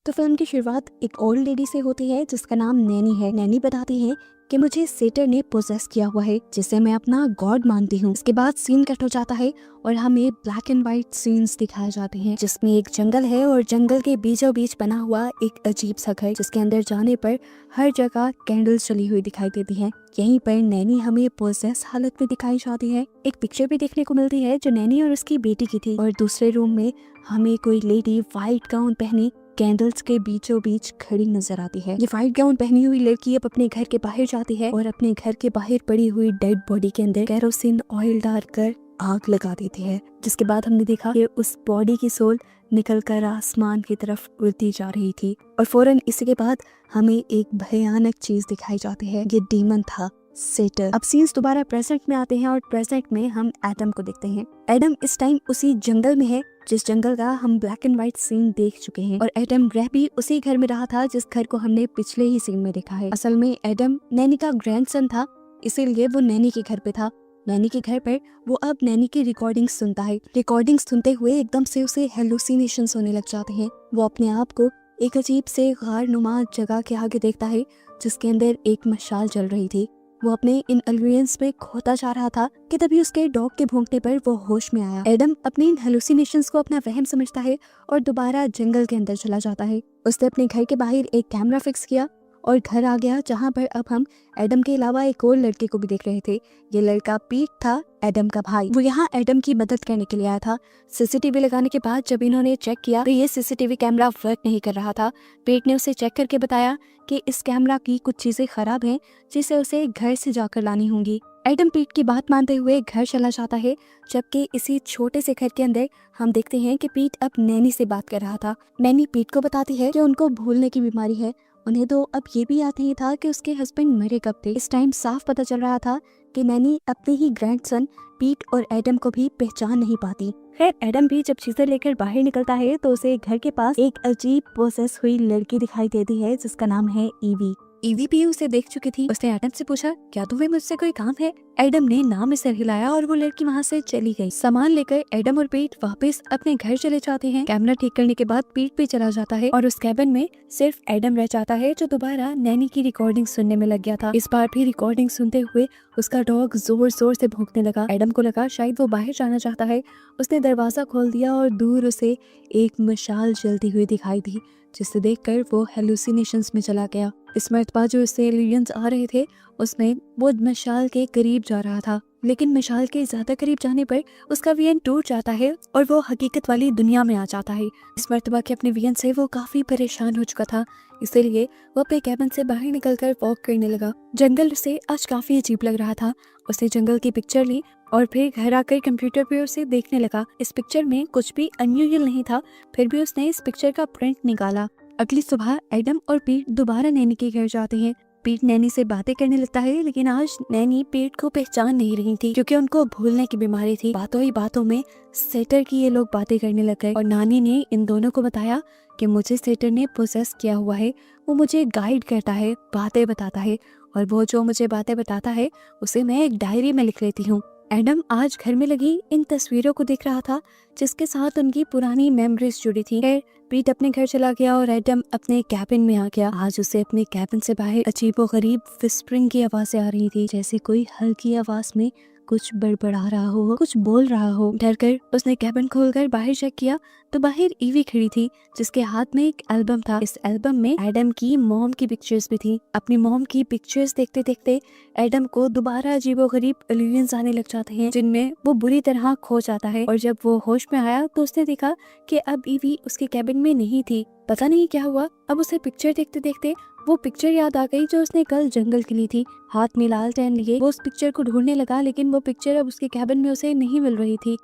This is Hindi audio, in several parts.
तो फिल्म की शुरुआत एक ओल्ड लेडी से होती है जिसका नाम नैनी है। नैनी बताती है कि मुझे सेटर ने पोजेस किया हुआ है जिसे मैं अपना गॉड मानती हूँ। इसके बाद सीन कट हो जाता है और हमें ब्लैक एंड व्हाइट सीन्स दिखाए जाते हैं जिसमें एक जंगल है और जंगल के बीचों बीच बना हुआ एक अजीब सा घर जिसके अंदर जाने पर हर जगह कैंडल्स चली हुई दिखाई देती है। यहीं पर नैनी हमें पोजेस हालत में दिखाई जाती है। एक पिक्चर भी देखने को मिलती है जो नैनी और उसकी बेटी की थी और दूसरे रूम में हमें कोई लेडी व्हाइट गाउन पहने कैंडल्स के बीचों बीच खड़ी नजर आती है। ये व्हाइट गाउन पहनी हुई लड़की अब अपने घर के बाहर जाती है और अपने घर के बाहर पड़ी हुई डेड बॉडी के अंदर केरोसिन ऑयल डालकर आग लगा देती है, जिसके बाद हमने देखा कि उस बॉडी की सोल निकलकर आसमान की तरफ उड़ती जा रही थी और फौरन इसी के बाद हमें एक भयानक चीज दिखाई जाती है। ये डीमन था, सेटर। अब सीन्स दोबारा प्रेजेंट में आते हैं और प्रेजेंट में हम एडम को देखते हैं। एडम इस टाइम उसी जंगल में है जिस जंगल का हम ब्लैक एंड व्हाइट सीन देख चुके हैं और एडम रह भी उसी घर में रहा था जिस घर को हमने पिछले ही सीन में देखा है। असल में एडम नैनी का ग्रैंडसन था, इसीलिए वो नैनी के घर पे था। नैनी के घर पर वो अब नैनी की रिकॉर्डिंग सुनता है। रिकॉर्डिंग सुनते हुए एकदम से उसे हेलुसिनेशंस होने लग जाते हैं। वो अपने आप को एक अजीब से गार नुमा जगह के आगे देखता है जिसके अंदर एक मशाल जल रही थी। वो अपने इन एलियंस में खोता जा रहा था कि तभी उसके डॉग के भौंकने पर वो होश में आया। एडम अपने इन हेलुसिनेशंस को अपना वहम समझता है और दोबारा जंगल के अंदर चला जाता है। उसने अपने घर के बाहर एक कैमरा फिक्स किया और घर आ गया जहाँ पर अब हम एडम के अलावा एक और लड़के को भी देख रहे थे। ये लड़का पीट था, एडम का भाई। वो यहाँ एडम की मदद करने के लिए आया था। सीसीटीवी लगाने के बाद जब इन्होंने चेक किया तो ये सीसीटीवी कैमरा वर्क नहीं कर रहा था। पीट ने उसे चेक करके बताया कि इस कैमरा की कुछ चीजें खराब हैं जिसे उसे घर से जाकर लानी होंगी। एडम पीट की बात मानते हुए घर चला जाता है, जबकि इसी छोटे से घर के अंदर हम देखते हैं कि पीट अब नैनी से बात कर रहा था। नैनी पीट को बताती है कि उनको भूलने की बीमारी है। उन्हें तो अब ये भी याद नहीं था कि उसके हस्बैंड मरे कब थे। इस टाइम साफ पता चल रहा था कि नैनी अपने ही ग्रैंडसन पीट और एडम को भी पहचान नहीं पाती। खैर एडम भी जब चीजें लेकर बाहर निकलता है तो उसे घर के पास एक अजीब पोसेस हुई लड़की दिखाई देती है जिसका नाम है ईवी। ईवी भी उसे देख चुकी थी। उसने एडम से पूछा, क्या तुम्हें मुझसे कोई काम है? एडम ने नाम में सर हिलाया और वो लड़की वहाँ से चली गई। सामान लेकर एडम और पीट वापस अपने घर चले जाते हैं। कैमरा ठीक करने के बाद पीट भी चला जाता है और उस कैबिन में सिर्फ एडम रह जाता है जो दोबारा नैनी की रिकॉर्डिंग सुनने में लग गया था। इस बार भी रिकॉर्डिंग सुनते हुए उसका डॉग जोर जोर से भौंकने लगा। एडम को लगा शायद वो बाहर जाना चाहता है। उसने दरवाजा खोल दिया और दूर उसे एक मशाल जलती हुई दिखाई दी जिसे देखकर वो हेलुसिनेशंस में चला गया। इस मर्तबा जो इससे एलियंस आ रहे थे उसमें वो मशाल के करीब जा रहा था, लेकिन मशाल के ज्यादा करीब जाने पर उसका विजन टूट जाता है और वो हकीकत वाली दुनिया में आ जाता है। इस मर्तबा के अपने विजन से वो काफी परेशान हो चुका था, इसीलिए वो अपने कैबिन से बाहर निकलकर वॉक करने लगा। जंगल उसे आज काफी अजीब लग रहा था। उसने जंगल की पिक्चर ली और फिर घर आकर कंप्यूटर पे उसे देखने लगा। इस पिक्चर में कुछ भी अनयूजुअल नहीं था, फिर भी उसने इस पिक्चर का प्रिंट निकाला। अगली सुबह एडम और पीट दोबारा नैनी के घर जाते हैं। पीट नैनी से बातें करने लगता है, लेकिन आज नैनी पीट को पहचान नहीं रही थी क्योंकि उनको भूलने की बीमारी थी। बातों ही बातों में सेटर की ये लोग बातें करने लग गए और नानी ने इन दोनों को बताया कि मुझे सेटर ने पोसेस किया हुआ है। वो मुझे गाइड करता है, बातें बताता है और वो जो मुझे बातें बताता है उसे मैं एक डायरी में लिख लेती हूँ। एडम आज घर में लगी इन तस्वीरों को देख रहा था जिसके साथ उनकी पुरानी मेमोरीज जुड़ी थी। पीट अपने घर चला गया और एडम अपने कैबिन में आ गया। आज उसे अपने कैबिन से बाहर अजीबोगरीब विस्परिंग की आवाजें आ रही थी, जैसे कोई हल्की आवाज में कुछ बड़बड़ा रहा हो, कुछ बोल रहा हो। डरकर उसने कैबिन खोलकर बाहर चेक किया तो बाहर ईवी खड़ी थी जिसके हाथ में एक एल्बम था। इस एल्बम में एडम की मॉम की पिक्चर्स भी थी। अपनी मॉम की पिक्चर्स देखते देखते एडम को दोबारा अजीबोगरीब इल्यूजन्स आने लग जाते हैं जिनमें वो बुरी तरह खो जाता है और जब वो होश में आया तो उसने देखा कि अब ईवी उसके कैबिन में नहीं थी। पता नहीं क्या हुआ, अब उसे पिक्चर देखते देखते वो पिक्चर याद आ गई जो उसने कल जंगल के ली थी। हाथ में लालटेन लिए वो उस पिक्चर को ढूंढने लगा, लेकिन वो पिक्चर अब उसके कैबिन में उसे नहीं मिल रही थी।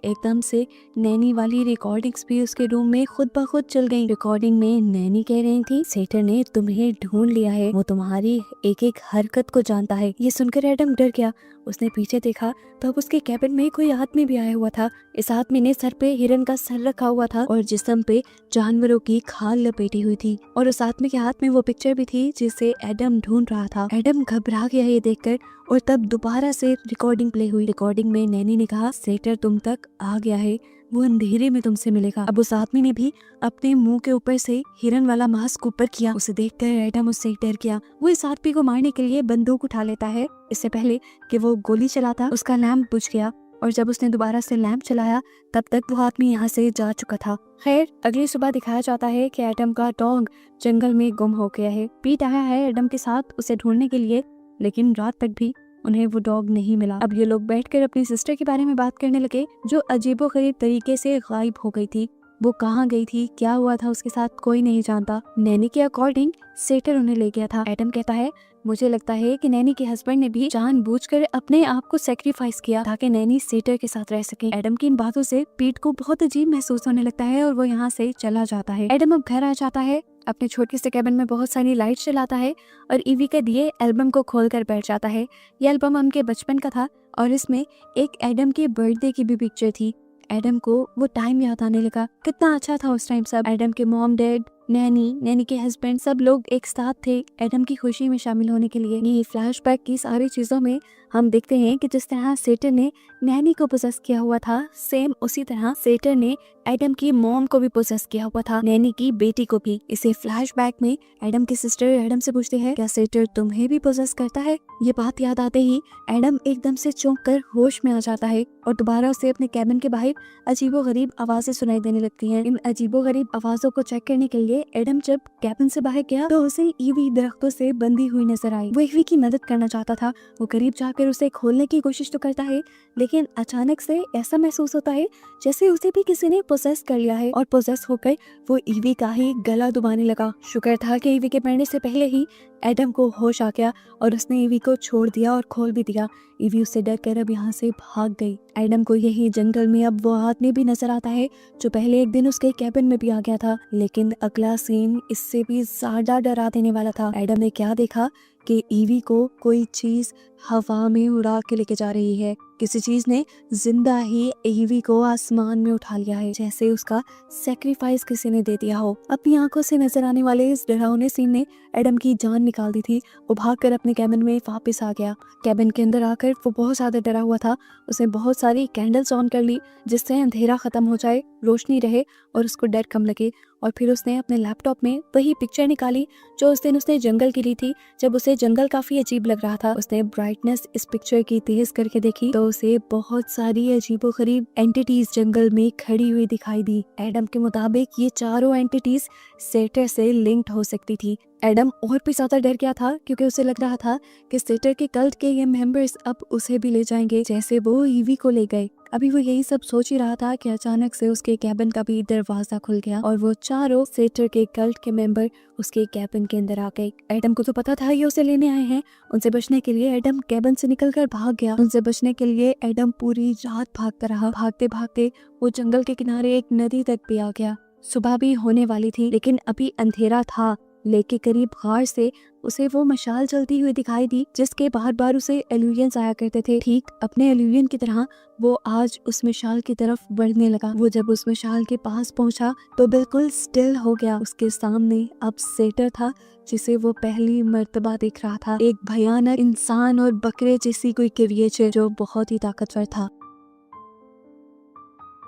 एकदम से नैनी वाली रिकॉर्डिंग्स भी उसके रूम में खुद ब खुद चल गई। रिकॉर्डिंग में नैनी कह रही थी, सेटर ने तुम्हें ढूंढ लिया है, वो तुम्हारी एक एक हरकत को जानता है। ये सुनकर एडम डर गया। उसने पीछे देखा तो अब उसके कैबिन में कोई आदमी भी आया हुआ था। इस आदमी ने सर पे हिरन का सर रखा हुआ था और जिस्म पे जानवरों की खाल लपेटी हुई थी और उस आदमी के हाथ में वो पिक्चर भी थी जिसे एडम ढूंढ रहा था। एडम घबरा गया ये देखकर और तब दोबारा से रिकॉर्डिंग प्ले हुई। रिकॉर्डिंग में नैनी ने कहा, सेटर तुम तक आ गया है, वो अंधेरे में तुमसे मिलेगा। अब उस आदमी ने भी अपने मुंह के ऊपर से हिरन वाला मास्क ऊपर किया। उसे देखकर एडम उससे डर गया। वो इस आदमी को मारने के लिए बंदूक उठा लेता है। इससे पहले कि वो गोली चलाता उसका लैंप बुझ गया और जब उसने दोबारा से लैंप चलाया तब तक वो आदमी यहाँ से जा चुका था। खैर, अगली सुबह दिखाया जाता है कि एडम का डॉग जंगल में गुम हो गया है। पीट आया है एडम के साथ उसे ढूंढने के लिए, लेकिन रात तक भी उन्हें वो डॉग नहीं मिला। अब ये लोग बैठकर अपनी सिस्टर के बारे में बात करने लगे जो अजीबोगरीब तरीके से गायब हो गई थी। वो कहाँ गई थी, क्या हुआ था उसके साथ, कोई नहीं जानता। नैनी के अकॉर्डिंग सेटर उन्हें ले गया था। एडम कहता है, मुझे लगता है कि नैनी के हस्बैंड ने भी जानबूझकर अपने आप को सेक्रीफाइस किया ताकि नैनी सेटर के साथ रह सके। एडम की इन बातों से पीट को बहुत अजीब महसूस होने लगता है और वो यहाँ से चला जाता है। एडम अब घर आ जाता है, अपने छोटे से कैबिन में बहुत सारी लाइट जलाता है और ईवी के दिए एल्बम को खोलकर बैठ जाता है। ये एल्बम उनके बचपन का था और इसमें एक एडम के बर्थडे की भी पिक्चर थी। एडम को वो टाइम याद आने लगा, कितना अच्छा था उस टाइम सब। एडम के मॉम डैड, नैनी के हस्बैंड, सब लोग एक साथ थे एडम की खुशी में शामिल होने के लिए। ये फ्लैशबैक की सारी चीजों में हम देखते हैं कि जिस तरह सेटर ने नैनी को पोसेस किया हुआ था, सेम उसी तरह सेटर ने एडम की मॉम को भी पोसेस किया हुआ था, नैनी की बेटी को भी। इसे फ्लैशबैक में एडम की सिस्टर एडम से पूछते हैं, क्या सेटर तुम्हें भी पोसेस करता है? ये बात याद आते ही एडम एकदम से चौंक कर होश में आ जाता है और दोबारा उसे अपने कैबिन के बाहर अजीबोगरीब आवाजें सुनाई देने लगती हैं। इन अजीबोगरीब आवाजों को चेक करने के लिए एडम जब कैबिन से बाहर गया तो उसे ईवी दरख्तों से बंधी हुई नजर आई। वो ईवी की मदद करना चाहता था। वो करीब जाकर उसे खोलने की कोशिश तो करता है, लेकिन अचानक से ऐसा महसूस होता है जैसे उसे भी किसी ने पोसेस कर लिया है और पोसेस होकर वो ईवी का ही गला दबाने लगा। शुक्र था कि ईवी के मरने से पहले ही एडम को होश आ गया और उसने ईवी को छोड़ दिया और खोल भी दिया। ईवी उससे डर कर अब यहाँ से भाग गई। एडम को यही जंगल में अब वो आदमी भी नजर आता है जो पहले एक दिन उसके कैबिन में भी आ गया था, लेकिन अगला सीन इससे भी ज्यादा डरा देने वाला था। एडम ने क्या देखा कि ईवी को कोई चीज हवा में उड़ा के लेके जा रही है। किसी चीज ने जिंदा ही ईवी को आसमान में उठा लिया है, जैसे उसका सेक्रीफाइस किसी ने दे दिया हो। अपनी आंखों से नजर आने वाले इस डरावने सीन ने एडम की जान निकाल दी थी। वो भागकर अपने कैबिन में वापस आ गया। कैबिन के अंदर आकर वो बहुत ज्यादा डरा हुआ था। उसने बहुत सारी कैंडल्स ऑन कर ली जिससे अंधेरा खत्म हो जाए, रोशनी रहे और उसको डर कम लगे। और फिर उसने अपने लैपटॉप में वही पिक्चर निकाली जो उस दिन उसने जंगल की ली थी, जब उसे जंगल काफी अजीब लग रहा था। उसने ब्राइटनेस इस पिक्चर की तेज करके देखी तो उसे बहुत सारी अजीबोगरीब एंटिटीज जंगल में खड़ी हुई दिखाई दी। एडम के मुताबिक ये चारों एंटिटीज सेटर से लिंक्ड हो सकती थी। एडम और भी ज्यादा डर गया था क्योंकि उसे लग रहा था कि सेटर के कल्ट के ये मेंबर्स अब उसे भी ले जाएंगे जैसे वो ईवी को ले गए। अभी वो यही सब सोच ही रहा था कि अचानक से उसके कैबिन का भी दरवाजा खुल गया और वो चारों सेटर के कल्ट के मेंबर उसके कैबिन के अंदर आ गए। एडम को तो पता था ये उसे लेने आए हैं। उनसे बचने के लिए एडम कैबिन से निकलकर भाग गया। उनसे बचने के लिए एडम पूरी रात भागता रहा। भागते भागते वो जंगल के किनारे एक नदी तक भी आ गया। सुबह भी होने वाली थी लेकिन अभी अंधेरा था। लेक के करीब गार से उसे वो मशाल जलती हुई दिखाई दी जिसके बार बार उसे एल्यूवियंस आया करते थे। ठीक अपने एल्यूवियन की तरह वो आज उस मशाल की तरफ बढ़ने लगा। वो जब उस मशाल के पास पहुंचा तो बिल्कुल स्टिल हो गया। उसके सामने अब सेटर था जिसे वो पहली मर्तबा देख रहा था। एक भयानक इंसान और बकरे जैसी कोई क्रिएचर जो बहुत ही ताकतवर था।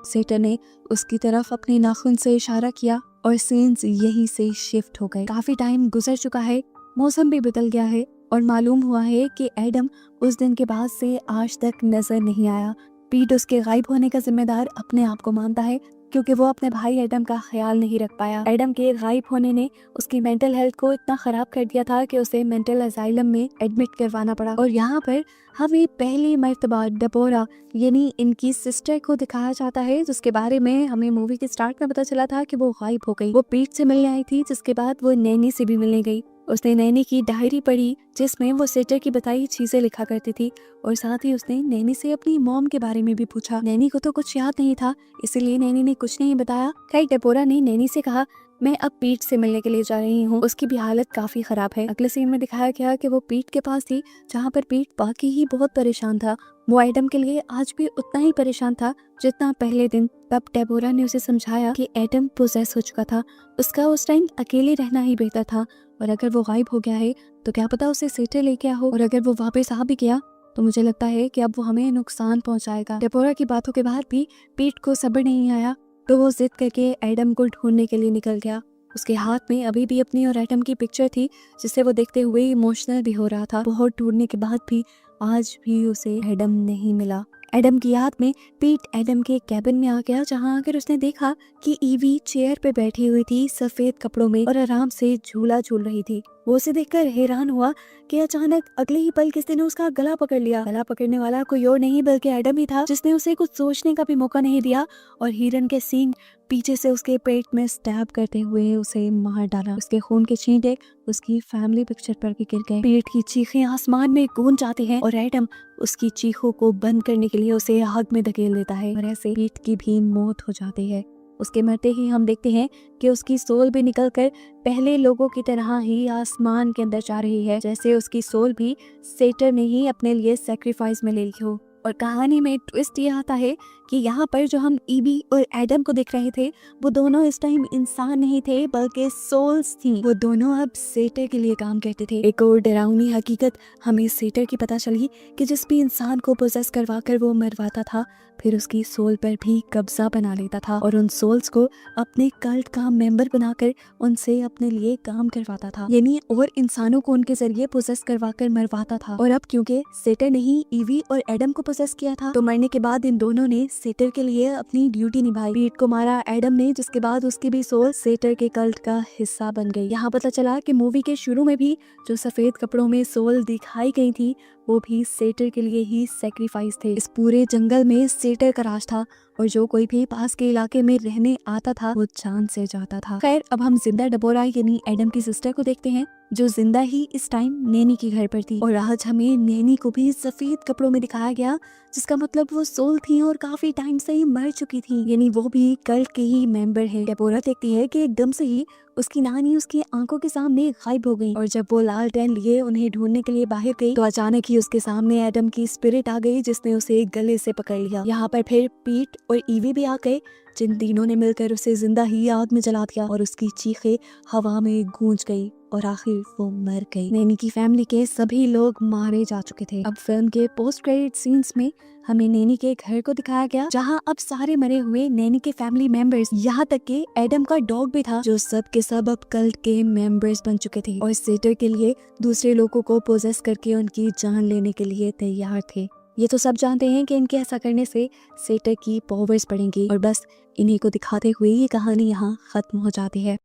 सेटर ने उसकी तरफ अपने नाखून से इशारा किया और सीन्स यहीं से शिफ्ट हो गए। काफी टाइम गुजर चुका है, मौसम भी बदल गया है और मालूम हुआ है कि एडम उस दिन के बाद से आज तक नजर नहीं आया। पीट उसके गायब होने का जिम्मेदार अपने आप को मानता है क्योंकि वो अपने भाई एडम का ख्याल नहीं रख पाया। एडम के गायब होने ने उसकी मेंटल हेल्थ को इतना खराब कर दिया था कि उसे मेंटल असाइलम में एडमिट करवाना पड़ा। और यहाँ पर हमें पहली मर्तबा डेबोरा यानी इनकी सिस्टर को दिखाया जाता है जिसके बारे में हमें मूवी के स्टार्ट में पता चला था कि वो गायब हो गई। वो पीट से मिलने आई थी जिसके बाद वो नैनी से भी मिलने गई। उसने नैनी की डायरी पढ़ी जिसमें वो सेटर की बताई चीजें लिखा करती थी और साथ ही उसने नैनी से अपनी मॉम के बारे में भी पूछा। नैनी को तो कुछ याद नहीं था इसलिए नैनी ने कुछ नहीं बताया। खैर डेबोरा ने नैनी से कहा मैं अब पीट से मिलने के लिए जा रही हूँ, उसकी भी हालत काफी खराब है। अगले सीन में दिखाया गया कि वो पीट के पास थी जहाँ पर पीट बाकी ही बहुत परेशान था। वो एडम के लिए आज भी उतना ही परेशान था जितना पहले दिन। तब डेबोरा ने उसे समझाया कि एडम पोजेस हो चुका था, उसका उस टाइम अकेले रहना ही बेहतर था और अगर वो गायब हो गया है तो क्या पता उसे सेटर ले गया हो और अगर वो वापस आ भी गया तो मुझे लगता है कि अब वो हमें नुकसान पहुंचाएगा। डेबोरा की बातों के बाद भी पीट को सब्र नहीं आया, तो वो जिद करके एडम को ढूंढने के लिए निकल गया। उसके हाथ में अभी भी अपनी और एडम की पिक्चर थी, जिसे वो देखते हुए इमोशनल भी हो रहा था। बहुत ढूंढने के बाद भी आज भी उसे एडम नहीं मिला। एडम की याद में पीट एडम के कैबिन में आ गया, जहां आकर उसने देखा कि ईवी चेयर पे बैठी हुई थी सफेद कपड़ों में और आराम से झूला झूल रही थी। वो उसे देखकर हैरान हुआ कि अचानक अगले ही पल किसी ने उसका गला पकड़ लिया। गला पकड़ने वाला कोई और नहीं बल्कि एडम ही था, जिसने उसे कुछ सोचने का भी मौका नहीं दिया और हिरन के सींग पीछे से उसके पेट में स्टैब करते हुए उसे मार डाला। उसके खून के छींटे उसकी फैमिली पिक्चर पर भी गिर गए। पीट की चीखें आसमान में गूंज जाती हैं और एडम उसकी चीखों को बंद करने के लिए उसे आग में धकेल देता है और ऐसे पीट की भी मौत हो जाती है। उसके मरते ही हम देखते हैं कि उसकी सोल भी निकलकर पहले लोगों की तरह ही आसमान के अंदर जा रही है, जैसे उसकी सोल भी सेटर ने ही अपने लिए सैक्रिफाइस में ले ली हो। और कहानी में ट्विस्ट ये आता है कि यहाँ पर जो हम ईवी और एडम को देख रहे थे, वो दोनों इस टाइम इंसान नहीं थे बल्कि सोल्स थी। वो दोनों अब सेटर के लिए काम करते थे। एक और डरावनी हकीकत हमें सेटर की पता चली कि जिस भी इंसान को पोजेस करवा कर वो मरवाता था, फिर उसकी सोल पर भी कब्जा बना लेता था और उन सोल्स को अपने कल्ट का मेंबर बनाकर उनसे अपने लिए काम करवाता था, यानी और इंसानों को उनके जरिए पोजेस करवाकर मरवाता था। और अब क्योंकि सेटर ने ही ईवी और एडम को पोजेस किया था, तो मरने के बाद इन दोनों ने सेटर के लिए अपनी ड्यूटी निभाई। पीट को मारा एडम ने, जिसके बाद उसकी भी सोल सेटर के कल्ट का हिस्सा बन गई। यहाँ पता चला कि मूवी के शुरू में भी जो सफेद कपड़ों में सोल दिखाई गई थी, वो भी सेटर के लिए ही सैक्रिफाइस थे। इस पूरे जंगल में सेटर का राज था और जो कोई भी पास के इलाके में रहने आता था वो जान से जाता था। खैर, अब हम जिंदा डेबोरा यानी एडम की सिस्टर को देखते हैं, जो जिंदा ही इस टाइम नैनी के घर पर थी। और आज हमें नैनी को भी सफेद कपड़ों में दिखाया गया, जिसका मतलब वो सोल थी और काफी टाइम से ही मर चुकी थी, यानी वो भी कल्ट के ही मेंबर है। डेबोरा देखती है कि एकदम से ही उसकी नानी उसकी आंखों के सामने गायब हो गई और जब वो लालटेन लिए उन्हें ढूंढने के लिए बाहर गई, तो अचानक ही उसके सामने एडम की स्पिरिट आ गई, जिसने उसे गले से पकड़ लिया। यहाँ पर फिर पीट और ईवी भी आ गए, जिन तीनों ने मिलकर उसे जिंदा ही आग में जला दिया और उसकी चीखें हवा में गूंज गई और आखिर वो मर गई। नैनी की फैमिली के सभी लोग मारे जा चुके थे। अब फिल्म के पोस्ट क्रेडिट सीन्स में हमें नैनी के घर को दिखाया गया, जहां अब सारे मरे हुए नैनी के फैमिली मेंबर्स, यहाँ तक के एडम का डॉग भी था, जो सब के सब अब कल्ट के मेंबर्स बन चुके थे और सेटर के लिए दूसरे लोगों को पोजेस करके उनकी जान लेने के लिए तैयार थे। ये तो सब जानते हैं कि इनके ऐसा करने से सेटर की पावर्स बढ़ेंगी और बस इन्हीं को दिखाते हुए ये कहानी यहाँ खत्म हो जाती है।